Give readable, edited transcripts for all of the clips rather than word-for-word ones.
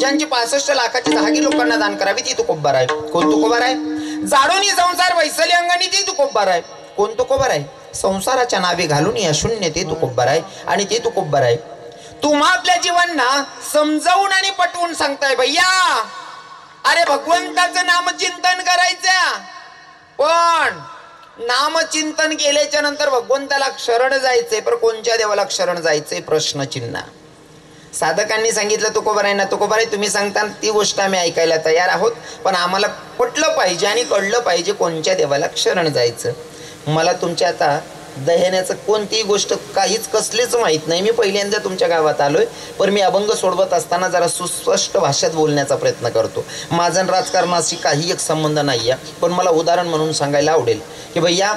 फौजांची 65 लाखाची जहागी लोकांना दान करावी ती तुकोबार आहे. कोण तुकोबार आहे? जाडून संसार वैसली अंगणी ती तुकोबार आहे. कोण तुकोबार आहे? संसाराच्या नावे घालून या शून्य ते तुकोबार आहे. आणि ते तुकोबार आहे तुम्हा आपल्या जीवांना समजावून आणि पटवून सांगताय भैया. अरे भगवंताचं नामचिंतन करायचं, पण नामचिंतन केल्याच्या नंतर भगवंताला शरण जायचंय, पण कोणत्या देवाला शरण जायचंय प्रश्नचिन्ह. साधकांनी सांगितलं तुकोबार आहे ना तुकोबार आहे, तुम्ही सांगता ती गोष्ट आम्ही ऐकायला तयार आहोत, पण आम्हाला पटलं पाहिजे आणि कळलं पाहिजे कोणत्या देवाला शरण जायचं. मला तुमच्या आता दह्याण्याचं कोणतीही गोष्ट काहीच कसलीच माहीत नाही. मी पहिल्यांदा तुमच्या गावात आलोय, पण मी अभंग सोडवत असताना जरा सुस्पष्ट भाषेत बोलण्याचा प्रयत्न करतो. माझा राजकारणाशी काही एक संबंध नाही आहे, पण मला उदाहरण म्हणून सांगायला आवडेल की भैया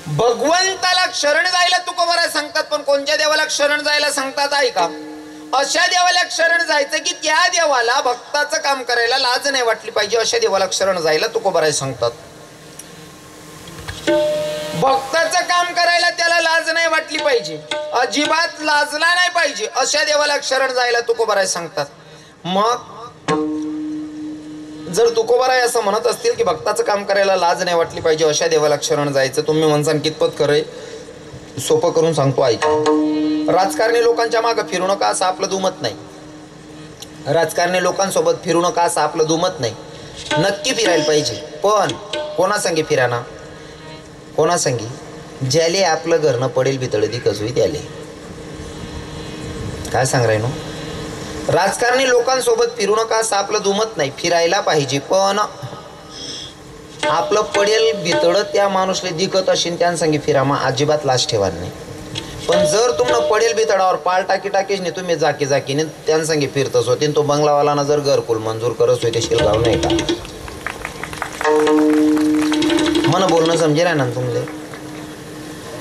भगवंताला शरण जायला तुकोबार सांगतात, पण कोणत्या देवाला शरण जायला सांगतात ऐका. अशा देवाला शरण जायचं की त्या देवाला भक्ताचं काम करायला लाज नाही वाटली पाहिजे, अशा देवाला शरण जायला तुकोबार सांगतात. भक्ताचं काम करायला त्याला लाज नाही वाटली पाहिजे, अजिबात लाजला नाही पाहिजे, अशा देवाला शरण जायला तुकोबार सांगतात. मग जर तुकोबार असं म्हणत असतील की भक्ताचं काम करायला लाज नाही वाटली पाहिजे, अशा देवाला शरण जायचं, तुम्ही म्हणसान कितपत खरंय? सोपं करून सांगतो ऐका. राजकारणी लोकांच्या मागं फिरू नका असं आपलं दुमत नाही. राजकारणी लोकांसोबत फिरू नका असं आपलं दुमत नाही. नक्की फिरायला पाहिजे, पण कोणा संगी फिराना? कोणा संगी? ज्याले आपलं घरनं पडेल बितळदी कसुई त्याले. काय सांग राय नो? राजकारणी लोकांसोबत फिरू नका असं आपलं दुमत नाही. फिरायला पाहिजे, पण आपलं पडेल बितळ त्या माणूसले दिखत असेल त्यांसंगी फिरामा अजिबात लाज ठेवा नाही. पण जर तुम्हाला पडेल बितडावर पाळ टाकी टाकीच नाही तुम्ही जाकी जाकीने त्यांसंगी फिरतच होते, तो बंगलावाला जर घरकुल मंजूर करत होते शिलगाव नाही का? मन बोलणं समजेल ना तुमले?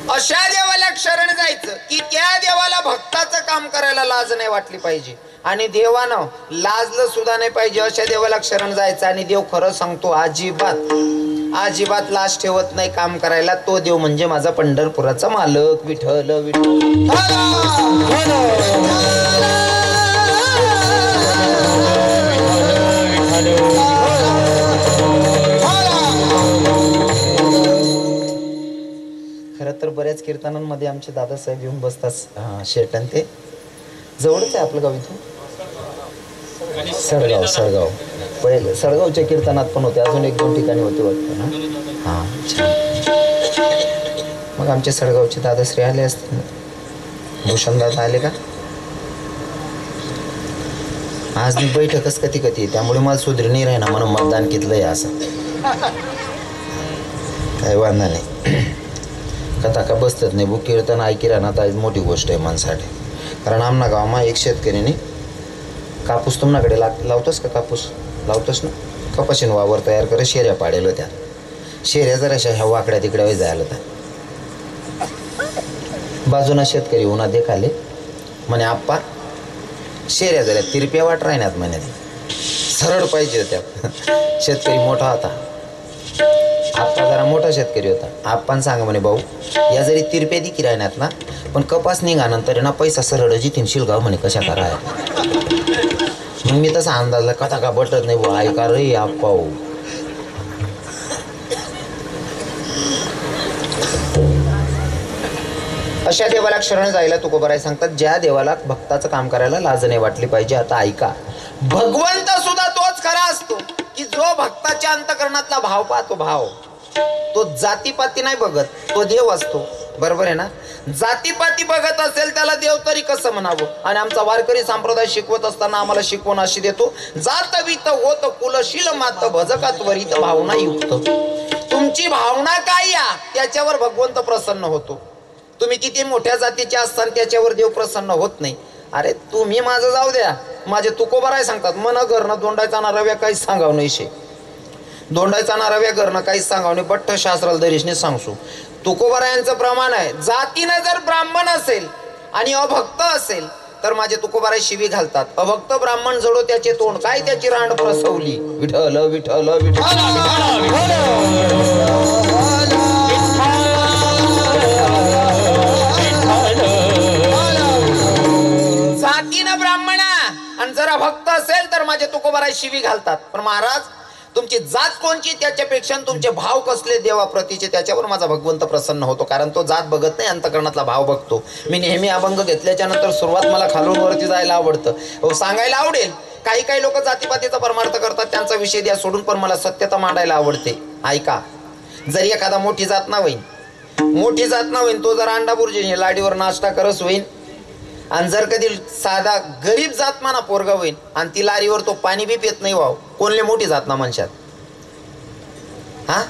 अशा देवाला शरण जायचं की त्या देवाला भक्ताचं काम करायला लाज नाही वाटली पाहिजे, आणि देवानं लाजलं सुद्धा नाही पाहिजे, अशा देवाला शरण जायचं. आणि देव खरं सांगतो अजिबात लाज ठेवत नाही काम करायला. तो देव म्हणजे माझा पंढरपुराचा मालक विठ्ठल. खरं तर बऱ्याच कीर्तनांमध्ये आमचे दादासाहेब येऊन बसतात शेटन. ते जवळच आहे आपलं गाव इथून सडगाव. पहिले सडगावच्या कीर्तनात पण होते, अजून 1-2 ठिकाणी होते वाटतं ना. हां छान. मग आमचे सडगावचे दादाश्री आले असतील, भूषण दादा आले का? आज मी बैठकच कधी त्यामुळे मला सुधरी नाही राहिना म्हणून मतदान घेतलंय असं. काय वांधा नाही. कथा का बसतात नाही. बुक कीर्तन ऐकी राहणार आज मोठी गोष्ट आहे माणसाठी. कारण आमना गावामा एक शेतकरीने कापूस तुमच्याकडे लावतोस का? कापूस लावतोस ना? कपाशीन वावर तयार करे शेऱ्या पाडेल होत्या. शेऱ्या जराशा ह्या वाकड्या तिकडे जायला होत्या. बाजूना शेतकरी उन्हा देखाले म्हणे आप्पा शेऱ्या जरा तिरप्या वाट राहण्यात म्हणे, सरळ पाहिजे होत्या. शेतकरी मोठा होता, आप्पा जरा मोठा शेतकरी होता. आप्पान सांगा म्हणे भाऊ या जरी तिरप्या दिकी राहण्यात ना, पण कपास निघानंतर ना पैसा सरळ जिथून शिलगाव म्हणे कशा करा. मग मी तसा अंदाजला कथा का बटत नाही भाऊ ऐका रे आप्पा. अशा देवाला शरण जायला तुकोबाराय सांगतात, ज्या देवाला भक्ताचं काम करायला लाज नाही वाटली पाहिजे. आता ऐका, भगवंत सुद्धा तोच खरा असतो की जो भक्ताच्या अंतकरणातला भाव पाहतो. भाव तो जातीपाती नाही बघत, तो देव असतो. बरोबर आहे ना? जातीपाती बघत असेल त्याला देव तरी कसं म्हणावं? आणि आमचा वारकरी संप्रदाय शिकवत असताना आम्हाला शिकवण अशी देतो, जात वित होत कुलशील मात भजकात वरित भावना युक्त. तुमची भावना काय या त्याच्यावर भगवंत प्रसन्न होतो. तुम्ही किती मोठ्या जातीचे असताना त्याच्यावर देव प्रसन्न होत नाही. अरे तुम्ही माझं जाऊ द्या, माझे तुकोबाराय सांगतात मन घरनं दोंडायचा ना रव्या काहीच सांगाव नाही शे. दोंडायचा ना रव्या घरनं काहीच सांगाव नाही. बठ्ठ शास्त्राला दरीशने सांगसू. तुकोबारायांचं प्रमाण आहे, जातीनं जर ब्राह्मण असेल आणि अभक्त असेल तर माझे तुकोबाराय शिवी घालतात. अभक्त ब्राह्मण जडो त्याचे तोंड, काय त्याची रांड प्रसवली. विठ्ठल विठ्ठल विठ्ठल. जातीनं ब्राह्मण आणि जरा भक्त असेल तुकोबाराय शिवी घालतात, पण महाराज तुमची जात कोणची त्याच्यापेक्षा तुमचे भाव कसले देवाप्रतीचे त्याच्यावर माझा भगवंत प्रसन्न होतो, कारण तो जात बघत नाही, अंतकरणातला भाव बघतो. मी नेहमी अभंग घेतल्याच्या नंतर सुरुवात मला खालून वरती जायला आवडतं, सांगायला आवडेल. काही काही लोक जातीपातीचा परमार्थ करतात, त्यांचा विषय द्या सोडून, पण मला सत्यता मांडायला आवडते. ऐका, जरी एखादा मोठी जात ना होईन, तो जर अंडा बुर्जी लाडीवर नाश्ता करस होईन, आणि जर कधी साधा गरीब जात माना पोरगा होईन आणि ती लारीवर तो पाणी बी पित नाही, वाव कोणले मोठी जात ना म्हणशात? हा,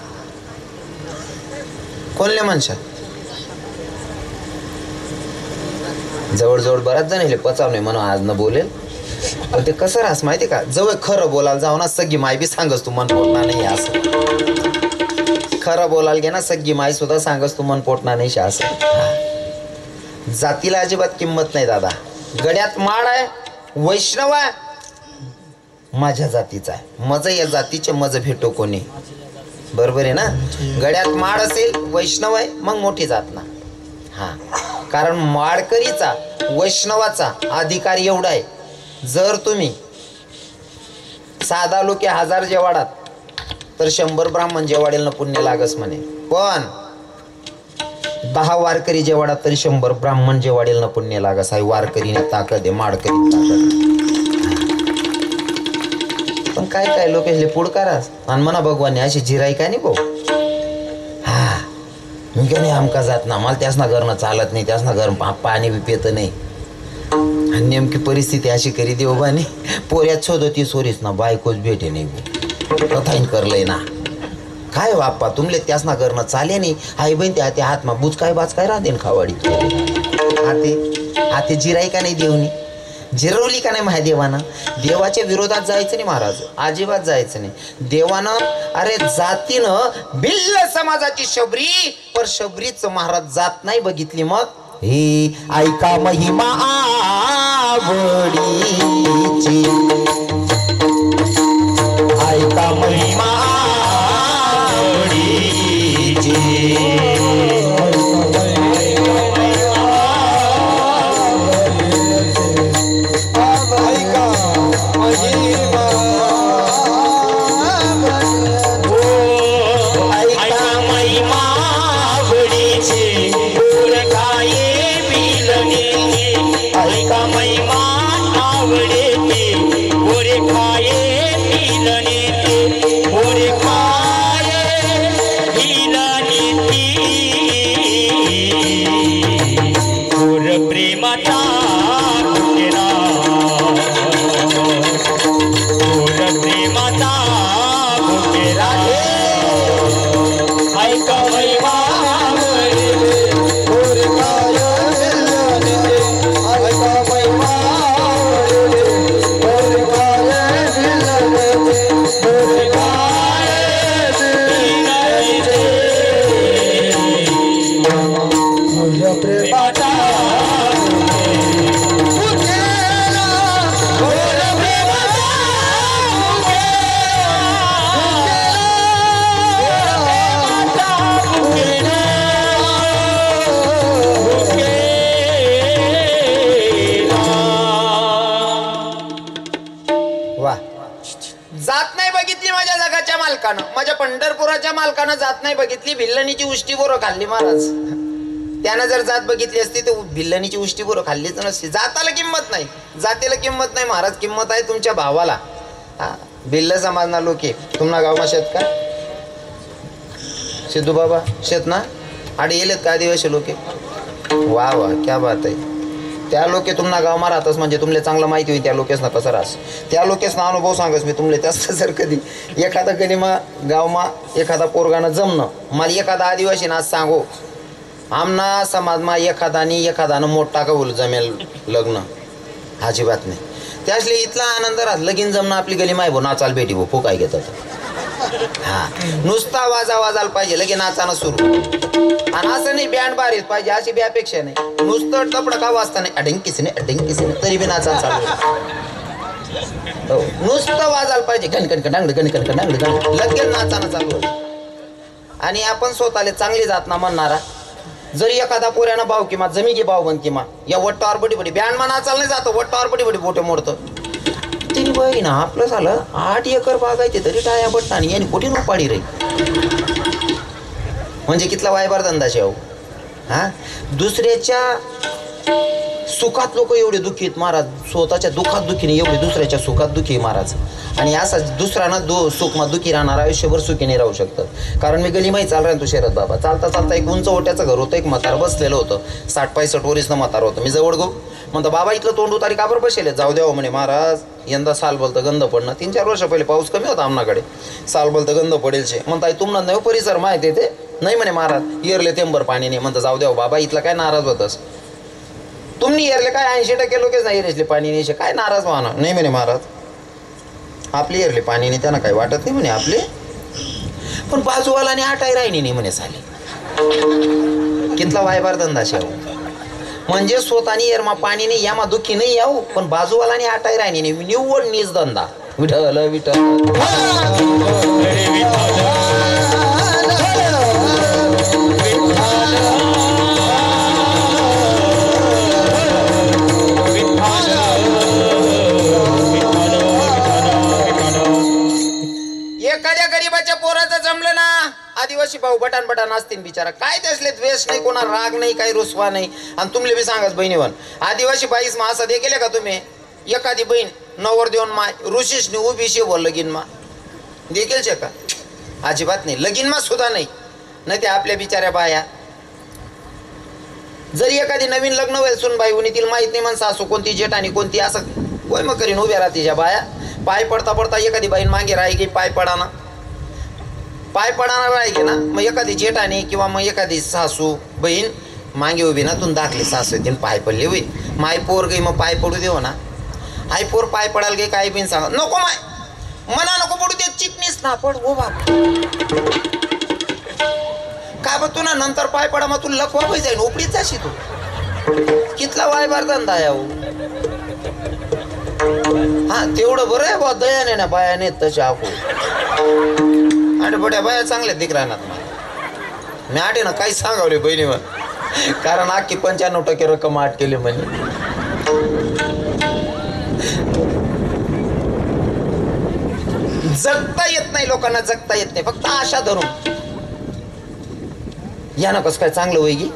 कोणले म्हणशात? जवळजवळ बराच जण येईल पचाव नाही म्हणून आज न बोलेल, पण ते कसं राहस माहिती का, जवळ खरं बोलायला जाऊ ना सगळी माय बी सांगस तू मन पोटणार नाही असं. खरं बोलायला घे ना सगळी माय सुद्धा सांगस तू मन पोटणार नाही असं. जातीला अजिबात किंमत नाही दादा. गड्यात माळ आहे, वैष्णव आहे, माझ्या जातीचा आहे, मज या जातीचे मज भेटो कोणी, बरोबर आहे ना. गड्यात माळ असेल, वैष्णव आहे, मग मोठी जात ना. हा, कारण माळकरीचा वैष्णवाचा अधिकार एवढा आहे, जर तुम्ही साधा लोके 1000 जेवाडात तर 100 ब्राह्मण जेवाडेल ना पुण्य लागस म्हणे, पण 10 वारकरी जेवाडात तरी 100 ब्राह्मण जेवाडेल ना पुण्य लागस आहे. वारकरीने ताकद आहे, माळकरी ताकद. पण काय काय लोक पुढकारास आणि म्हणा भगवान अशी जिराई काय नाही भाऊ. हा, मी काय नाही आमका जात ना, मला त्यासना घरनं चालत नाही, त्यासना घर पाणी बी पेत नाही. आणि नेमकी परिस्थिती अशी करी देऊ बाने पोऱ्यात शोधती सोरीस ना बायकोच भेटे नाही कथाईन करलंय ना. काय बाप्पा तुमले त्यासना करणं चाले नाही. आई बहीण त्या हातमा बुच काय बाच काय राहते खावाडी. हाते जिराई का नाही देवनी, जिरवली का नाही माझ्या देवानं. देवाच्या विरोधात जायचं नाही महाराज, अजिबात जायचं नाही. देवानं अरे जातीनं भिल्ल समाजाची शबरी, पर शबरीच महाराज जात नाही बघितली. मग हे ऐका महिमा आवडीची, ऐका महिमा आवडीची, माझ्या पंढरपुराच्या मालकानं जात नाही बघितली, भिल्लणीची उष्टी बोरं खाल्ली महाराज. त्यानं जर जात बघितली असती तर भिल्लणीची उष्टी बोरं खाल्लीच नसती. जाताला किंमत नाही, जातीला किंमत नाही महाराज, किंमत आहे तुमच्या भावाला. हा, भिल्ल समाजना लोके तुम्हाला गावमा शेत का सिद्धू बाबा शेत ना आडे येलेत का आदिवासी लोके. वा वा क्या बात आहे. त्या लोके तुम्हाला गावमा राहतस म्हणजे तुमले चांगलं माहिती होईल त्या लोकेसना कसं राहस. त्या लोकेसना अनुभव सांगस मी तुमले. त्याच जर कधी एखादा गणीमा गावमा एखादा पोरगानं जमणं, मला एखादा आदिवासी ना सांगो आमना समाजमा एखादानं मोठा का बोल जमेल लग्न, अजिबात नाही. त्यासले इथला आनंद राहत लगीन जमणं आपली गली माय भो नाचाल भेटी भो फुकाय घेतात. हा, नुसता वाजायला पाहिजे लगे नाचानं सुरू. आणि असं नाही बँड बारीच पाहिजे अशी बी अपेक्षा नाही. नुसतं टपडं का वाजता नाही अडंकीस नाही तरी बी नाचा चालू. नुसतं वाजायला पाहिजे गणकण लगेच नाचानं चालू. आणि आपण स्वतःला चांगली जात ना म्हणणारा जरी एखादा पोऱ्यानं भाव किंवा जमी घे भाव बन किंवा या वट्टावर बडी बडी बँड मा नाचाल नाही जातो. वट्टावर बडी बडी बोटे मोडतं. तिने बघ ना आपलं झालं 8 एकर बागायचे तरी टाया बट्टा आणि यांनी कुठे पाडी रे. म्हणजे कितला वायबार धंदा शेव. हा दुसऱ्याच्या सुखात लोक एवढे दुःखी आहेत महाराज, स्वतःच्या दुःखात दुःखी नाही एवढे दुसऱ्याच्या सुखात दुःखी महाराज. आणि असा दुसऱ्यानं सुखमा दुःखी राहणार आयुष्यभर सुखी नाही राहू शकतं. कारण मी गली माहीत चाल तू शरद बाबा चालता चालता एक उंच ओट्याचं घर होतं, एक म्हातार बसलेलं होतं, 60-65 वरीसनं म्हातार होतं. मी जवळ गो म्हणतो बाबा इथलं तोंड उतारी काबर बसेल, जाऊ द्यावं म्हणे महाराज यंदा साल बोलतं गंध पडणं. 3-4 वर्ष पहिले पाऊस कमी होता आमनाकडे, साल बोलतं गंध पडेल शे म्हणता तुम्हाला नाही परिसर माहिती आहे ते नाही म्हणे महाराज येरले तेंबर पाणी नाही. म्हणतं जाऊ द्यावं बाबा इथलं काय नाराज होतस तुम्ही येरले काय 80% लोकच नाही येरेसले पाणी नाही काय नाराज व्हा नाही म्हणे महाराज आपली येरले पाणी नाही त्यांना काही वाटत नाही म्हणे आपले. पण बाजूवाला आटाई राहिनी नाही म्हणे साली. कितला वायबार धंदा शेव. म्हणजे स्वतःनी येरमा पाणी नाही यामा दुःखी नाही यावं पण बाजूवाला आटाई राहिनी नाही निव्वळ नीच धंदा. विठ्ठल विठ्ठल एखाद्या गरीबाच्या पोराचं जमलं ना आदिवासी भाऊ बटान बटान असतील बिचारा काय त्यासले द्वेष नाही कोणा राग नाही काही रुसवा नाही. आणि तुमले बी सांगाच बहिणीवन आदिवासी बाईस मा असं देखील का तुम्ही एखादी बहीण नवर देऊन माय ऋषीशने उभीशी बोल लगीन मा देखील शे का अजिबात नाही लगीन मा सुद्धा नाही. नाही ते आपल्या बिचाऱ्या बाया जरी एखादी नवीन लग्न होईल सुन बाई उनी तिला माहित नाही म्हण सासू कोणती जेठ आणि कोणती असं वय मग करीन उभ्या राहतीच्या बाया. पाय पडता पडता एखादी बहीण मागे राही पाय पडाना राही ना मग एखादी जेठाने किंवा मग एखादी सासू बहीण मागे उभी ना तुम दाखले सासू येतील पाय पडले होईल माय पोर गई मग पाय पडू देऊ ना आई पोर पाय पडाल गे काय बिन सांग नको माय मना नको पडू दे चिटणीस ना पड ओ बाप का बघ तू ना नंतर पाय पडा मग तू लकवा जाईन उपडीच जाशी तू कितला वायबार धंदा आहे. हा तेवढं बरं आहे बा दयाने ना बायाने तसे आखू आणि बड्या बाया चांगल्या दिक राहणार मी आटे ना काही सांगावले बहिणीवर कारण अख्खी 95% रक्कम आट केली म्हणे. जगता येत नाही लोकांना जगता येत नाही फक्त आशा धरून यानं कसं काय चांगलं होई गी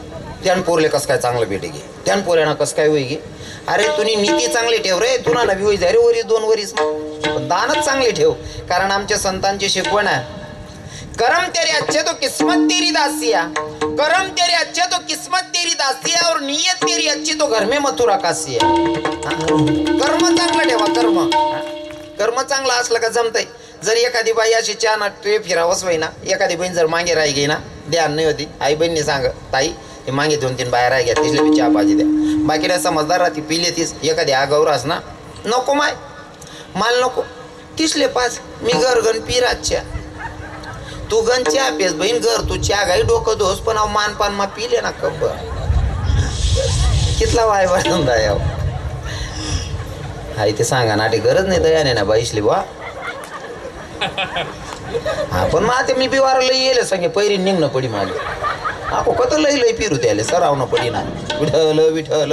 त्यान पोरले कसं काय चांगलं भेटे गे त्यान पोऱ्यानं कसं काय होई गे. अरे तुम्ही नीती चांगली ठेव रे तुला नवी होई जाय रे वरीस 2 वरीस पण दानच चांगली ठेव. कारण आमच्या संतांची शिकवण आहे करम तेरे अच्छे तो किस्मत तेरी दासिया करम तेरे अच्छे तो किस्मत तेरी दासिया और नियत तेरी अच्छी तो घर में मथुरा कासिया. कर्म चांगलं ठेवा कर्म चांगलं असलं का जमतंय. जर एखादी बाई अशी चहा ट्रे फिरावंच होई ना एखादी बहीण जर मागे राही गे ना ध्यान नाही होती आई बहिणी सांग ताई ते मागे 2-3 बाया राही घ्या तिथले बी चहा पाहिजे द्या बाकी नाही समजदार राहती पिले तीच एखादी आगावरास ना नको माय माल नको तिसले 5 मी घर गण पिराच्या तू गण चहा पेस बहीण घर तू चहा गाई डोकं दोस पण मानपान मा पिले ना कब्बर कितला वाय धंदा याव. आई ते सांगा ना ते गरज नाही दयाने ना बाईसली बा हा पण मग आता मी बिवार लई येले सांगे पैरी निघणं पडी माझे आपण कत लई फिरू त्याले सरावणं पडी ना विठ्ठल विठ्ठल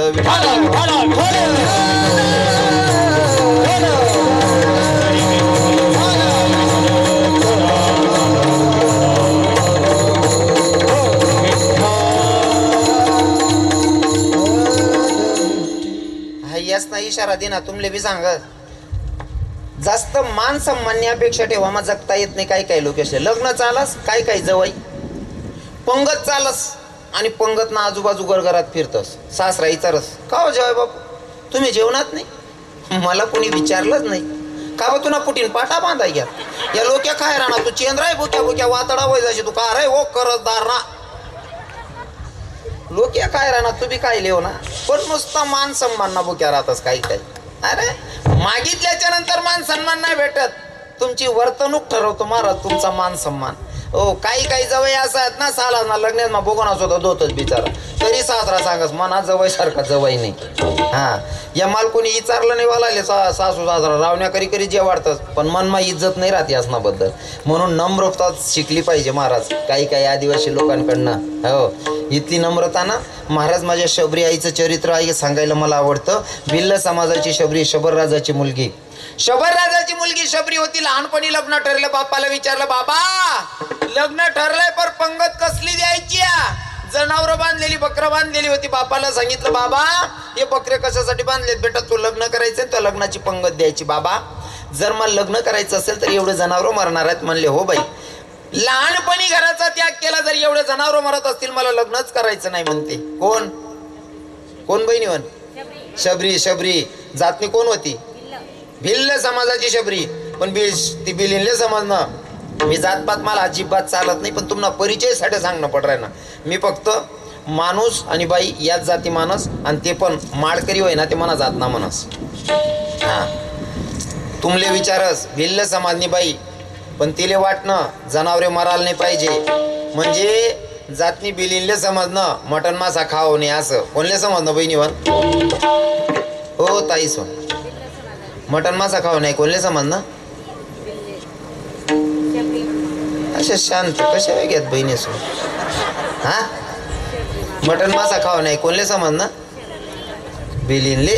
यासना इशारा दे ना तुमले बी सांगत जास्त मान सन्मान्यापेक्षा ठेवा मग जगता येत नाही. काही काही लोक असे लग्न चालस काही जवळ पंगत चालस आणि पंगत ना आजूबाजू घरात फिरतस सासरा विचारस का हो जेवाय बापू तुम्ही जेवणात नाही मला कोणी विचारलंच नाही का बा तुला पुटीन पाटा बांधाय घ्या या लोक्या काय राहणार तू चेंद्राय बुक्या बुक्या वातडा वय जाशी तू का रे हो करजदार ना लोक्या काय राहणार तू बी काय लिहो ना पण नुसता मान सन्मान ना बुक्या राहतस काही अरे मागितल्याच्या नंतर मान सन्मान नाही भेटत तुमची वर्तणूक ठरवतो महाराज तुमचा मान सन्मान. हो काही जवळ असं आहेत ना साला ना लग्नात मग बघूनच होता दोतच बिचारा तरी सासरा सांगस मना जवळ सारखा जवळ नाही. हा या माल कोणी विचारलं नाही वाला सासू सासरा रावण्या करी जे वाढतच पण मनमा इज्जत नाही राहते असण्याबद्दल म्हणून नम्रता शिकली पाहिजे महाराज. काही आदिवासी लोकांकडनं हो इथली नम्रता ना महाराज. माझ्या शबरी आईचं चरित्र आहे सांगायला मला आवडतं. भिल्ल समाजाची शबरी शबरराजाची मुलगी शबर राजाची मुलगी शबरी होती. लहानपणी लग्न ठरलं. बापाला विचारलं, बाबा लग्न ठरलंय पर पंगत कसली द्यायची? जनावर बांधलेली, बकरं बांधलेली होती. बापाला सांगितलं, बाबा हे बकरे कशासाठी बांधलेत? बेटा तू लग्न करायचं, तर लग्नाची पंगत द्यायची. बाबा जर मला लग्न करायचं असेल तर एवढे जनावर मरणार आहेत. म्हणले, हो बाई, लहानपणी घराचा त्याग केला, जर एवढे जनावर मरत असतील मला लग्नच करायचं नाही म्हणते. कोण कोण बहिणी म्हण? शबरी. शबरी जातनी कोण होती? भिल्ल समाजाची शबरी. पण ती बिलिनले समजणं, मी जातपात मला अजिबात चालत नाही, पण तुम्हाला परिचयसाठी सांगणं पड राय ना. मी फक्त माणूस आणि बाई याच जाती माणस, आणि ते पण माळकरी होय ना, ते मना जात ना म्हणस. हा तुमले विचारस भिल्ल समाजनी बाई, पण तिले वाटणं जनावरे मराल नाही पाहिजे, म्हणजे जातनी बिलिनले समजणं मटन मासा खाऊ नये असं. कोणले समजणं बहिणी वन? हो ताई सोन, मटन मासा खाऊ नये कोणले समजणं? अशा शांत कशा वेगळ्यात बहिणी सोन? हा मटन मासा खाऊ नये कोणले समजणं? बिलिनले.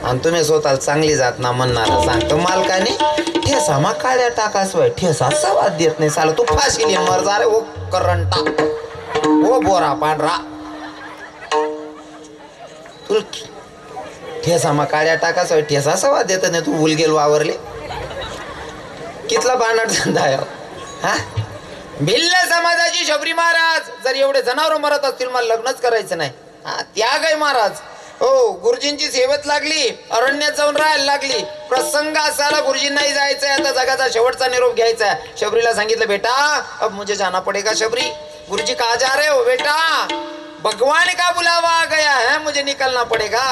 आणि तुम्ही स्वतःला चांगली जात ना म्हणणार. सांगतो मालकाने ठेसा मा काळ्या टाकास वय, ठेसा सवाद देत नाही साला, तू फाशी मर जा रे ओ करंटा, ओ बोरा पांढरा. तू ठेसा मा काळ्या टाकास वय, ठेसा सवाद देत नाही, तू उलगेल वावरले. कितला बाणाट धंदा आहे हा? भिल्ल समाजाची शबरी महाराज, जर एवढे जनावर मरत असतील मला लग्नच करायचं नाही. हा त्याग आहे महाराज. हो गुरुजींची सेवेत लागली, अरण्यात जाऊन राहायला लागली. प्रसंग असाला गुरुजींनाही जायचंय, आता जगाचा शेवटचा निरोप घ्यायचा. शबरीला सांगितलं, बेटा अब मुझे जाना पडेगा शबरी. गुरुजी कहा जा रहे हो? बेटा भगवान का बुलावा आ गया है, मुझे निकलना पडेगा.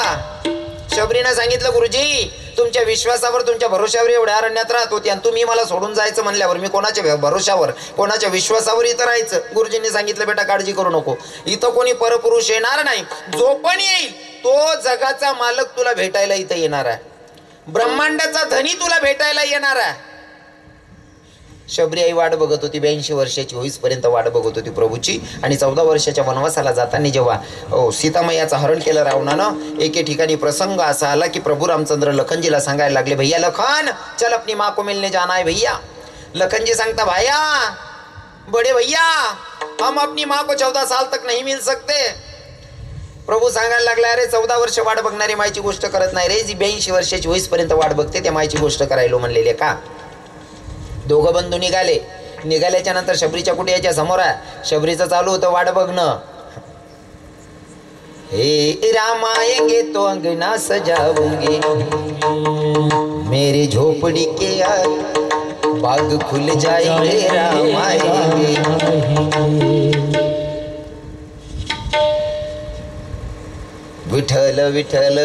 शबरीने सांगितलं, गुरुजी तुमच्या विश्वासावर, तुमच्या भरोशावर एवढ्या अरण्यात राहत होती, आणि तुम्ही मला सोडून जायचं म्हणल्यावर मी कोणाच्या भरोशावर, कोणाच्या विश्वासावर इथं राहायचं? गुरुजींनी सांगितलं, बेटा काळजी करू नको, इथं कोणी परपुरुष येणार नाही. जो पण येईल तो जगाचा मालक तुला भेटायला इथं येणार आहे, ब्रह्मांडाचा धनी तुला भेटायला येणार आहे. शबरी आई वाट बघत होती, 82 वर्षाची होईसपर्यंत वाट बघत होती प्रभूची. आणि 14 वर्षाच्या वनवासाला जाताना जेव्हा सीतामैयाचं हरण केलं रावणानं, एके ठिकाणी प्रसंग असा आला की प्रभू रामचंद्र लखनजीला सांगायला लागले, भैया लखन चल अपनी माँ को मिलने जाना है भैया. लखनजी सांगता, भैया बड़े भैया हम अपनी माँ को 14 साल तक नहीं मिल सकते. प्रभू सांगायला लागला, अरे 14 वर्ष वाट बघणारी मायची गोष्ट करत नाही रे, जी 82 वर्षाची होईसपर्यंत वाट बघते त्या मायची गोष्ट करायलो म्हणलेले का. दोघं बंधू निघाले. निघाल्याच्या नंतर शबरीच्या कुटियाच्या समोर आहे. शबरीचं चालू होतं वाट बघणं. हे राम आएंगे तो अंगना सजाऊंगे, मेरी झोपड़ी के बाग खुल जाएंगे, राम आएंगे. विठ्ठल विठ्ठल